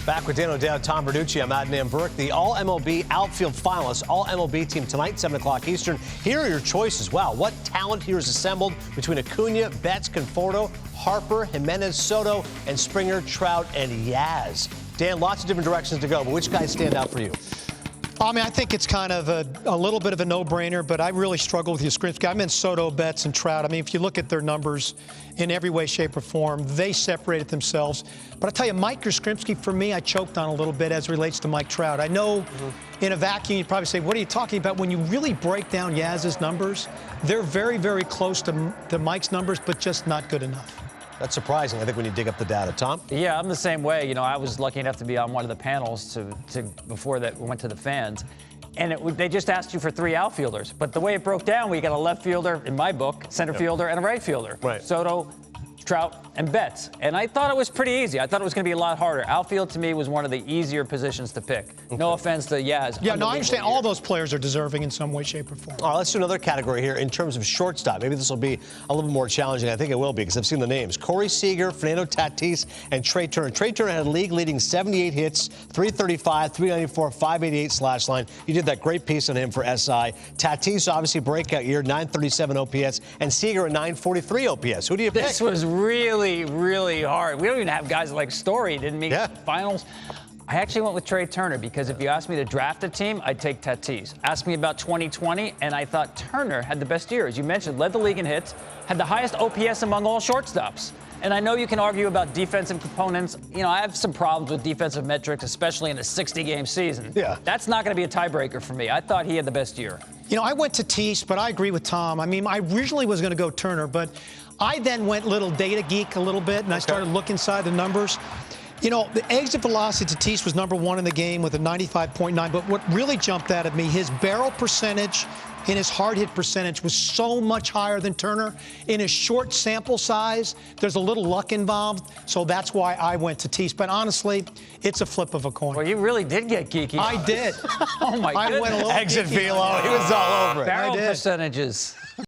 Back with Dan O'Dowd, Tom Verducci. I'm Adnan Burke. The All MLB outfield finalists, All MLB Team tonight, 7 o'clock Eastern. Here are your choices. Wow, what talent here is assembled between Acuna, Betts, Conforto, Harper, Jimenez, Soto, and Springer, Trout, and Yaz. Dan, lots of different directions to go, but which guys stand out for you? I mean, I think it's kind of a little bit of a no-brainer, but I really struggle with Yastrzemski. I meant Soto, Betts, and Trout. I mean, if you look at their numbers in every way, shape, or form, they separated themselves. But I tell you, Mike Yastrzemski, for me, I choked on a little bit as it relates to Mike Trout. I know in a vacuum, you'd probably say, what are you talking about? When you really break down Yaz's numbers, they're very, very close to Mike's numbers, but just not good enough. That's surprising, I think, when you dig up the data. Tom? Yeah, I'm the same way. You know, I was lucky enough to be on one of the panels before that went to the fans. And they just asked you for 3 outfielders. But the way it broke down, we got a left fielder, in my book, center fielder, and a right fielder. Right. Soto, Trout, and Betts. And I thought it was pretty easy. I thought it was going to be a lot harder. Outfield, to me, was one of the easier positions to pick. Okay. No offense to Yaz. Yeah, no, I understand. All those players are deserving in some way, shape, or form. All right, let's do another category here in terms of shortstop. Maybe this will be a little more challenging. I think it will be because I've seen the names. Corey Seager, Fernando Tatis, and Trey Turner. Trey Turner had a league-leading 78 hits, 335, 394, 588 slash line. You did that great piece on him for SI. Tatis, obviously, breakout year, 937 OPS, and Seager at 943 OPS. Who do you pick? This was really hard. We don't even have guys like Story didn't make finals. I actually went with Trey Turner because if you asked me to draft a team, I'd take Tatis. Asked me about 2020, and I thought Turner had the best year. As you mentioned, led the league in hits, had the highest OPS among all shortstops. And I know you can argue about defensive components. You know, I have some problems with defensive metrics, especially in a 60-game season. Yeah. That's not going to be a tiebreaker for me. I thought he had the best year. You know, I went to Tatis, but I agree with Tom. I mean, I originally was going to go Turner, but I then went little data geek a little bit, and I started looking inside the numbers. You know, the exit velocity to Tatis was #1 in the game with a 95.9, but what really jumped out at me, his barrel percentage and his hard hit percentage was so much higher than Turner. In his short sample size, there's a little luck involved, so that's why I went to Tatis. But honestly, it's a flip of a coin. Well, you really did get geeky. I did. Oh, my goodness. I went a little Exit geeky. velo, he was all over it. Barrel percentages.